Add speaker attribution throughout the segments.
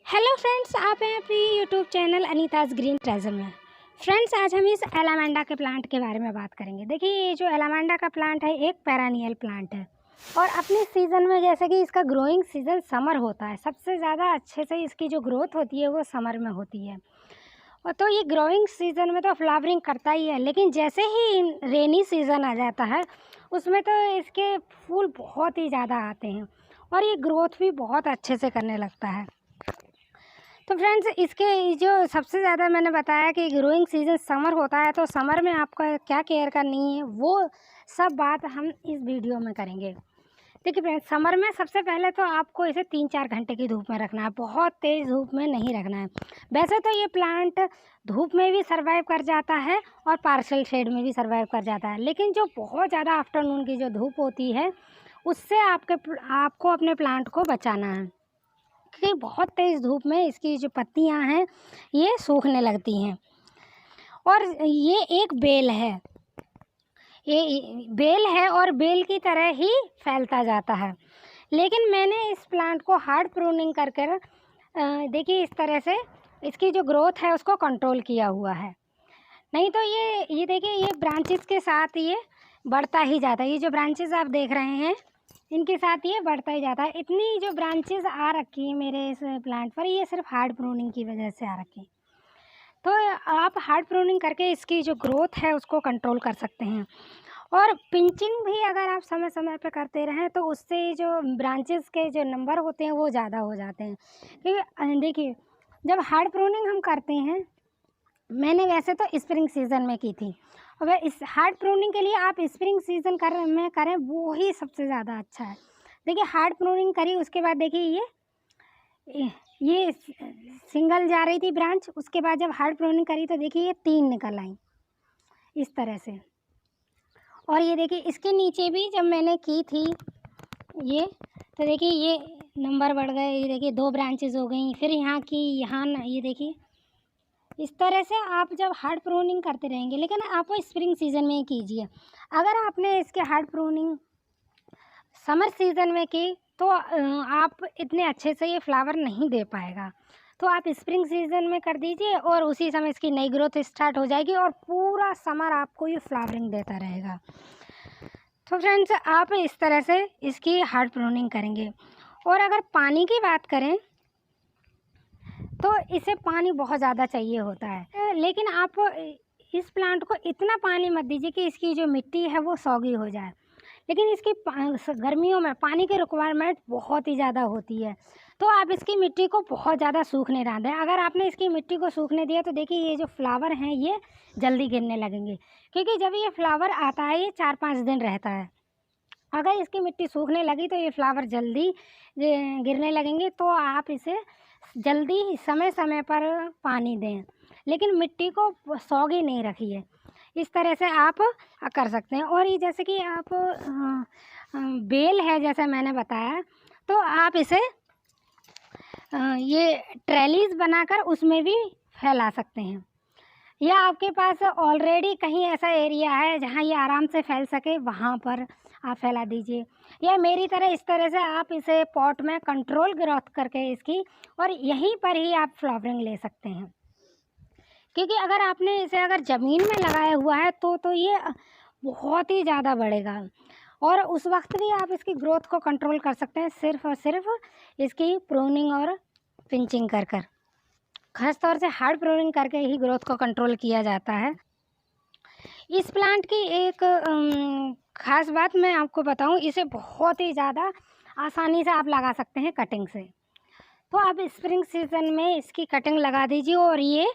Speaker 1: Hello friends, आप हैं अपनी यूट्यूब चैनल अनीताज ग्रीन ट्रेजर में। फ्रेंड्स, आज हम इस एलामेंडा के प्लांट के बारे में बात करेंगे। देखिए, ये जो एलामेंडा का प्लांट है एक पेरानियल प्लांट है और अपने सीज़न में, जैसे कि इसका ग्रोइंग सीज़न समर होता है, सबसे ज़्यादा अच्छे से इसकी जो ग्रोथ होती है वो समर में होती है। और तो ये ग्रोइंग सीज़न में तो फ्लावरिंग करता ही है, लेकिन जैसे ही रेनी सीज़न आ जाता है उसमें तो इसके फूल बहुत ही ज़्यादा आते हैं और ये ग्रोथ भी बहुत अच्छे से करने लगता है। तो फ्रेंड्स, इसके जो सबसे ज़्यादा मैंने बताया कि ग्रोइंग सीज़न समर होता है, तो समर में आपका क्या केयर करनी है वो सब बात हम इस वीडियो में करेंगे। देखिए फ्रेंड्स, समर में सबसे पहले तो आपको इसे 3-4 घंटे की धूप में रखना है, बहुत तेज़ धूप में नहीं रखना है। वैसे तो ये प्लांट धूप में भी सर्वाइव कर जाता है और पार्शियल शेड में भी सर्वाइव कर जाता है, लेकिन जो बहुत ज़्यादा आफ्टरनून की जो धूप होती है उससे आपको अपने प्लांट को बचाना है, क्योंकि बहुत तेज़ धूप में इसकी जो पत्तियां हैं ये सूखने लगती हैं। और ये एक बेल है, ये बेल है और बेल की तरह ही फैलता जाता है। लेकिन मैंने इस प्लांट को हार्ड प्रूनिंग कर कर देखिए इस तरह से इसकी जो ग्रोथ है उसको कंट्रोल किया हुआ है। नहीं तो ये देखिए, ये ब्रांचेस के साथ ये बढ़ता ही जाता है। ये जो ब्रांचेस आप देख रहे हैं इनके साथ ये बढ़ता ही जाता है। इतनी जो ब्रांचेस आ रखी है मेरे इस प्लांट पर, ये सिर्फ हार्ड प्रूनिंग की वजह से आ रखी है। तो आप हार्ड प्रूनिंग करके इसकी जो ग्रोथ है उसको कंट्रोल कर सकते हैं। और पिंचिंग भी अगर आप समय समय पर करते रहें तो उससे जो ब्रांचेस के जो नंबर होते हैं वो ज़्यादा हो जाते हैं। क्योंकि देखिए, जब हार्ड प्रूनिंग हम करते हैं, मैंने वैसे तो स्प्रिंग सीज़न में की थी, और वह इस हार्ड प्रूनिंग के लिए आप स्प्रिंग सीज़न में करें वो ही सबसे ज़्यादा अच्छा है। देखिए, हार्ड प्रूनिंग करी उसके बाद देखिए ये सिंगल जा रही थी ब्रांच, उसके बाद जब हार्ड प्रूनिंग करी तो देखिए ये 3 निकल आई इस तरह से। और ये देखिए इसके नीचे भी जब मैंने की थी ये, तो देखिए ये नंबर बढ़ गए। ये देखिए 2 ब्रांचेस हो गई, फिर यहाँ की यहाँ ये देखिए इस तरह से आप जब हार्ड प्रूनिंग करते रहेंगे, लेकिन आप वो स्प्रिंग सीज़न में ही कीजिए। अगर आपने इसके हार्ड प्रूनिंग समर सीज़न में की तो आप इतने अच्छे से ये फ्लावर नहीं दे पाएगा। तो आप स्प्रिंग सीज़न में कर दीजिए और उसी समय इसकी नई ग्रोथ स्टार्ट हो जाएगी और पूरा समर आपको ये फ्लावरिंग देता रहेगा। तो फ्रेंड्स, आप इस तरह से इसकी हार्ड प्रूनिंग करेंगे। और अगर पानी की बात करें तो इसे पानी बहुत ज़्यादा चाहिए होता है, लेकिन आप इस प्लांट को इतना पानी मत दीजिए कि इसकी जो मिट्टी है वो सौगी हो जाए। लेकिन इसकी गर्मियों में पानी की रिक्वायरमेंट बहुत ही ज़्यादा होती है, तो आप इसकी मिट्टी को बहुत ज़्यादा सूखने ना दें। अगर आपने इसकी मिट्टी को सूखने दिया तो देखिए ये जो फ्लावर हैं ये जल्दी गिरने लगेंगे, क्योंकि जब ये फ्लावर आता है ये 4-5 दिन रहता है। अगर इसकी मिट्टी सूखने लगी तो ये फ्लावर जल्दी गिरने लगेंगे। तो आप इसे जल्दी समय समय पर पानी दें, लेकिन मिट्टी को सौगी नहीं रखिए। इस तरह से आप कर सकते हैं। और ये जैसे कि आप बेल है जैसे मैंने बताया, तो आप इसे ये ट्रेलीज बनाकर उसमें भी फैला सकते हैं, या आपके पास ऑलरेडी कहीं ऐसा एरिया है जहाँ ये आराम से फैल सके वहाँ पर आप फैला दीजिए। या मेरी तरह इस तरह से आप इसे पॉट में कंट्रोल ग्रोथ करके इसकी, और यहीं पर ही आप फ्लावरिंग ले सकते हैं। क्योंकि अगर आपने इसे अगर ज़मीन में लगाया हुआ है तो ये बहुत ही ज़्यादा बढ़ेगा, और उस वक्त भी आप इसकी ग्रोथ को कंट्रोल कर सकते हैं सिर्फ़ और सिर्फ इसकी प्रूनिंग और पिंचिंग कर कर। ख़ास तौर से हार्ड प्रूनिंग करके ही ग्रोथ को कंट्रोल किया जाता है। इस प्लांट की एक ख़ास बात मैं आपको बताऊं, इसे बहुत ही ज़्यादा आसानी से आप लगा सकते हैं कटिंग से। तो आप स्प्रिंग सीज़न में इसकी कटिंग लगा दीजिए और ये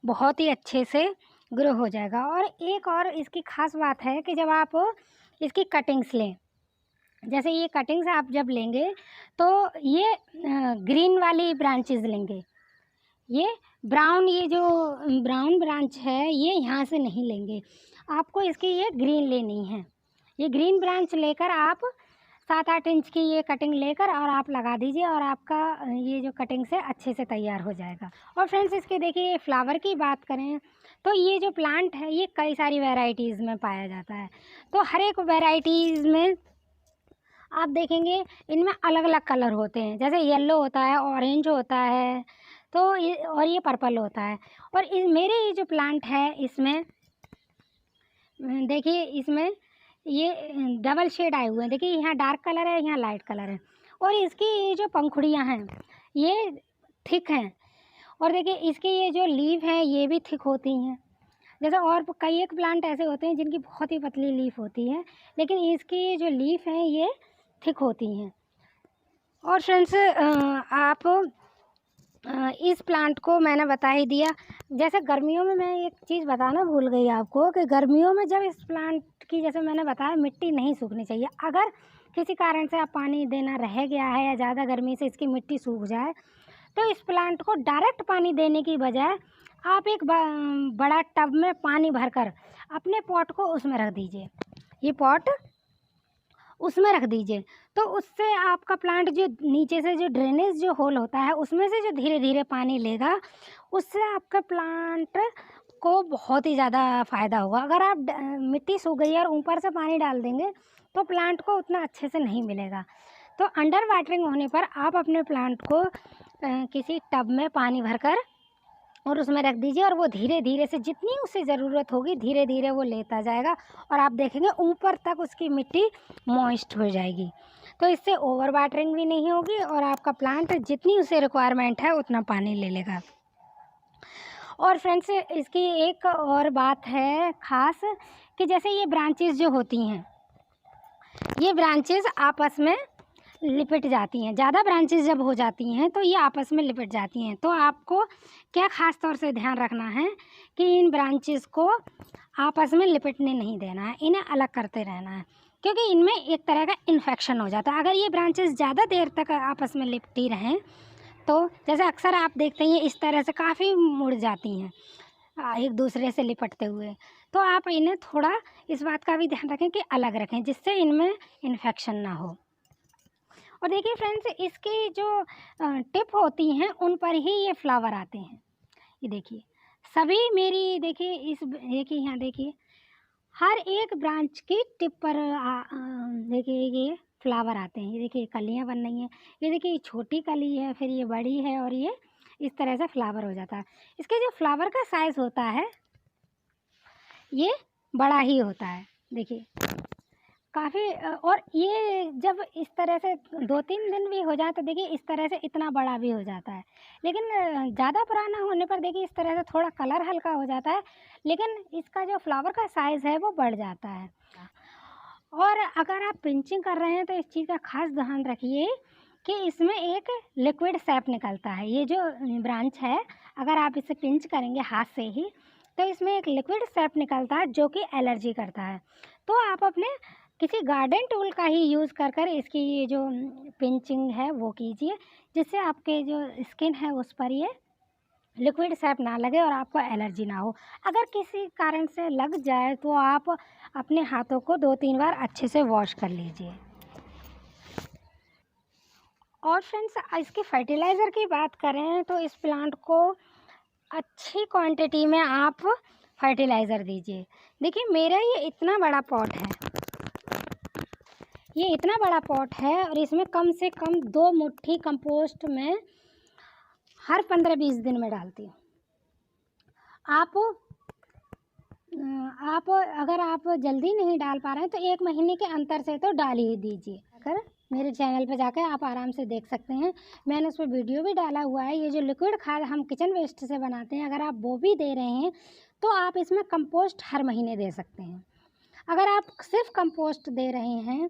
Speaker 1: बहुत ही अच्छे से ग्रो हो जाएगा। और एक और इसकी ख़ास बात है कि जब आप इसकी कटिंग्स लें, जैसे ये कटिंग्स आप जब लेंगे तो ये ग्रीन वाली ब्रांचेस लेंगे। ये ये जो ब्राउन ब्रांच है ये यहाँ से नहीं लेंगे, आपको इसकी ये ग्रीन लेनी है। ये ग्रीन ब्रांच लेकर आप 7-8 इंच की ये कटिंग लेकर और आप लगा दीजिए, और आपका ये जो कटिंग से अच्छे से तैयार हो जाएगा। और फ्रेंड्स, इसके देखिए फ्लावर की बात करें तो ये जो प्लांट है ये कई सारी वैरायटीज़ में पाया जाता है। तो हर एक वैरायटीज़ में आप देखेंगे इनमें अलग अलग कलर होते हैं, जैसे येलो होता है, ऑरेंज होता है, तो ये पर्पल होता है। और मेरे ये जो प्लांट है इसमें देखिए, इसमें ये डबल शेड आए हुए हैं। देखिए यहाँ डार्क कलर है, यहाँ लाइट कलर है। और इसकी ये जो पंखुड़ियाँ हैं ये थिक हैं। और देखिए इसकी ये जो लीफ हैं ये भी थिक होती हैं। जैसे और कई एक प्लांट ऐसे होते हैं जिनकी बहुत ही पतली लीफ होती है, लेकिन इसकी जो लीफ हैं ये थिक होती हैं। और फ्रेंड्स आप इस प्लांट को मैंने बता ही दिया। जैसे गर्मियों में मैं एक चीज़ बताना भूल गई आपको कि गर्मियों में जब इस प्लांट की, जैसे मैंने बताया, मिट्टी नहीं सूखनी चाहिए। अगर किसी कारण से आप पानी देना रह गया है या ज़्यादा गर्मी से इसकी मिट्टी सूख जाए, तो इस प्लांट को डायरेक्ट पानी देने की बजाय आप एक बड़ा टब में पानी भरकर अपने पॉट को उसमें रख दीजिए। ये पॉट उसमें रख दीजिए, तो उससे आपका प्लांट जो नीचे से जो ड्रेनेज जो होल होता है उसमें से जो धीरे धीरे पानी लेगा, उससे आपका प्लांट को बहुत ही ज़्यादा फ़ायदा होगा। अगर आप मिट्टी सूख गई और ऊपर से पानी डाल देंगे तो प्लांट को उतना अच्छे से नहीं मिलेगा। तो अंडर वाटरिंग होने पर आप अपने प्लांट को किसी टब में पानी भरकर और उसमें रख दीजिए, और वो धीरे धीरे से जितनी उसे ज़रूरत होगी धीरे धीरे वो लेता जाएगा, और आप देखेंगे ऊपर तक उसकी मिट्टी मॉइस्ट हो जाएगी। तो इससे ओवर वाटरिंग भी नहीं होगी और आपका प्लांट जितनी उसे रिक्वायरमेंट है उतना पानी ले लेगा। और फ्रेंड्स इसकी एक और बात है ख़ास कि जैसे ये ब्रांचेस जो होती हैं, ये ब्रांचेस आपस में लिपट जाती हैं। ज़्यादा ब्रांचेस जब हो जाती हैं तो ये आपस में लिपट जाती हैं। तो आपको क्या ख़ास तौर से ध्यान रखना है कि इन ब्रांचेस को आपस में लिपटने नहीं देना है, इन्हें अलग करते रहना है, क्योंकि इनमें एक तरह का इन्फेक्शन हो जाता है अगर ये ब्रांचेस ज़्यादा देर तक आपस में लिपटी रहें। तो जैसे अक्सर आप देखते हैं इस तरह से काफ़ी मुड़ जाती हैं एक दूसरे से लिपटते हुए। तो आप इन्हें थोड़ा इस बात का भी ध्यान रखें कि अलग रखें, जिससे इनमें इन्फेक्शन ना हो। और देखिए फ्रेंड्स इसकी जो टिप होती हैं उन पर ही ये फ्लावर आते हैं। ये देखिए सभी मेरी, देखिए देखिए यहाँ देखिए हर एक ब्रांच की टिप पर देखिए ये फ्लावर आते हैं। ये देखिए कलियाँ बन रही हैं। ये देखिए छोटी कली है, फिर ये बड़ी है, और ये इस तरह से फ्लावर हो जाता है। इसके जो फ्लावर का साइज़ होता है ये बड़ा ही होता है। देखिए काफ़ी और ये जब इस तरह से 2-3 दिन भी हो जाए तो देखिए इस तरह से इतना बड़ा भी हो जाता है। लेकिन ज़्यादा पुराना होने पर देखिए इस तरह से थोड़ा कलर हल्का हो जाता है, लेकिन इसका जो फ्लावर का साइज़ है वो बढ़ जाता है। और अगर आप पिंचिंग कर रहे हैं तो इस चीज़ का ख़ास ध्यान रखिए कि इसमें एक लिक्विड सैप निकलता है। ये जो ब्रांच है अगर आप इसे पिंच करेंगे हाथ से ही तो इसमें एक लिक्विड सैप निकलता है जो कि एलर्जी करता है। तो आप अपने किसी गार्डन टूल का ही यूज़ कर कर इसकी ये जो पिंचिंग है वो कीजिए, जिससे आपके जो स्किन है उस पर ये लिक्विड सैप ना लगे और आपको एलर्जी ना हो। अगर किसी कारण से लग जाए तो आप अपने हाथों को 2-3 बार अच्छे से वॉश कर लीजिए। और फ्रेंड्स इसके फर्टिलाइज़र की बात करें तो इस प्लांट को अच्छी क्वांटिटी में आप फर्टिलाइज़र दीजिए। देखिए मेरा ये इतना बड़ा पॉट है, ये इतना बड़ा पॉट है और इसमें कम से कम 2 मुट्ठी कंपोस्ट में हर 15-20 दिन में डालती हूँ। आप अगर आप जल्दी नहीं डाल पा रहे हैं तो 1 महीने के अंतर से तो डाल ही दीजिए। अगर मेरे चैनल पे जाकर आप आराम से देख सकते हैं, मैंने उस पर वीडियो भी डाला हुआ है। ये जो लिक्विड खाद हम किचन वेस्ट से बनाते हैं, अगर आप वो भी दे रहे हैं तो आप इसमें कंपोस्ट हर महीने दे सकते हैं। अगर आप सिर्फ कंपोस्ट दे रहे हैं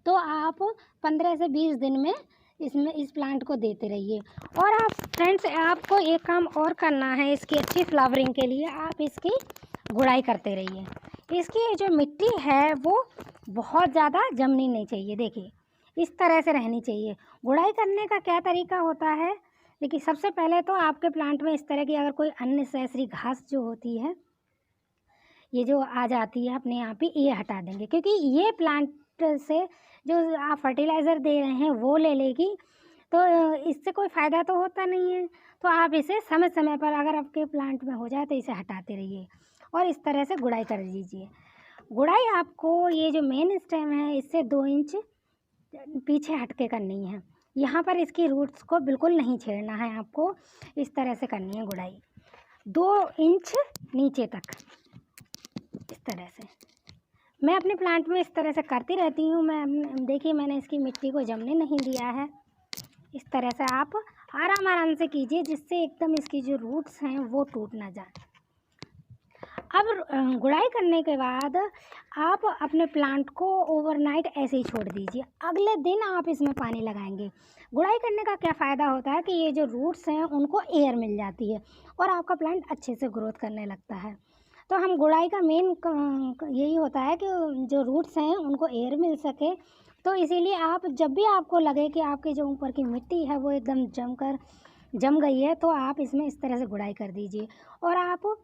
Speaker 1: तो आप 15 से 20 दिन में इसमें इस प्लांट को देते रहिए। और आप फ्रेंड्स आपको एक काम और करना है इसकी अच्छी फ्लावरिंग के लिए, आप इसकी गुड़ाई करते रहिए। इसकी जो मिट्टी है वो बहुत ज़्यादा जमनी नहीं चाहिए, देखिए इस तरह से रहनी चाहिए। गुड़ाई करने का क्या तरीका होता है, देखिए सबसे पहले तो आपके प्लांट में इस तरह की अगर कोई अननेसेसरी घास जो होती है ये जो आ जाती है अपने आप ही, ये हटा देंगे, क्योंकि ये प्लांट से जो आप फर्टिलाइज़र दे रहे हैं वो ले लेगी, तो इससे कोई फ़ायदा तो होता नहीं है। तो आप इसे समय समय पर अगर आपके प्लांट में हो जाए तो इसे हटाते रहिए और इस तरह से गुड़ाई कर दीजिए। गुड़ाई आपको ये जो मेन स्टेम है इससे 2 इंच पीछे हट के करनी है। यहाँ पर इसकी रूट्स को बिल्कुल नहीं छेड़ना है, आपको इस तरह से करनी है गुड़ाई 2 इंच नीचे तक, इस तरह से। मैं अपने प्लांट में इस तरह से करती रहती हूँ। देखिए मैंने इसकी मिट्टी को जमने नहीं दिया है। इस तरह से आप आराम आराम से कीजिए, जिससे एकदम इसकी जो रूट्स हैं वो टूट ना जाए। अब गुड़ाई करने के बाद आप अपने प्लांट को ओवरनाइट ऐसे ही छोड़ दीजिए। अगले दिन आप इसमें पानी लगाएंगे। गुड़ाई करने का क्या फ़ायदा होता है कि ये जो रूट्स हैं उनको एयर मिल जाती है और आपका प्लांट अच्छे से ग्रोथ करने लगता है। तो हम गुड़ाई का मेन यही होता है कि जो रूट्स हैं उनको एयर मिल सके। तो इसीलिए आप जब भी आपको लगे कि आपके जो ऊपर की मिट्टी है वो एकदम जम गई है, तो आप इसमें इस तरह से गुड़ाई कर दीजिए। और आप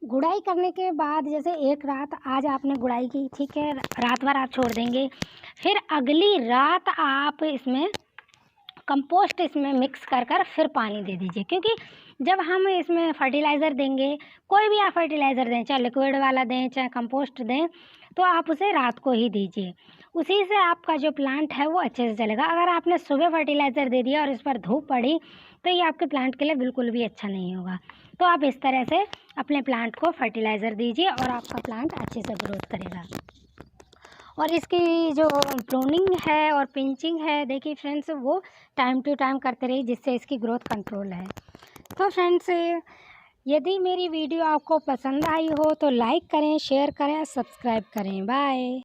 Speaker 1: गुड़ाई करने के बाद जैसे एक रात आज आपने गुड़ाई की, ठीक है, रात भर आप छोड़ देंगे, फिर अगली रात आप इसमें कंपोस्ट इसमें मिक्स कर फिर पानी दे दीजिए। क्योंकि जब हम इसमें फर्टिलाइज़र देंगे, कोई भी आप फर्टिलाइज़र दें, चाहे लिक्विड वाला दें चाहे कंपोस्ट दें, तो आप उसे रात को ही दीजिए। उसी से आपका जो प्लांट है वो अच्छे से चलेगा। अगर आपने सुबह फर्टिलाइज़र दे दिया और इस पर धूप पड़ी तो ये आपके प्लांट के लिए बिल्कुल भी अच्छा नहीं होगा। तो आप इस तरह से अपने प्लांट को फर्टिलाइज़र दीजिए और आपका प्लांट अच्छे से ग्रोथ करेगा। और इसकी जो प्रूनिंग है और पिंचिंग है, देखिए फ्रेंड्स, वो टाइम टू टाइम करते रहिए, जिससे इसकी ग्रोथ कंट्रोल है। तो फ्रेंड्स, यदि मेरी वीडियो आपको पसंद आई हो तो लाइक करें, शेयर करें, सब्सक्राइब करें। बाय।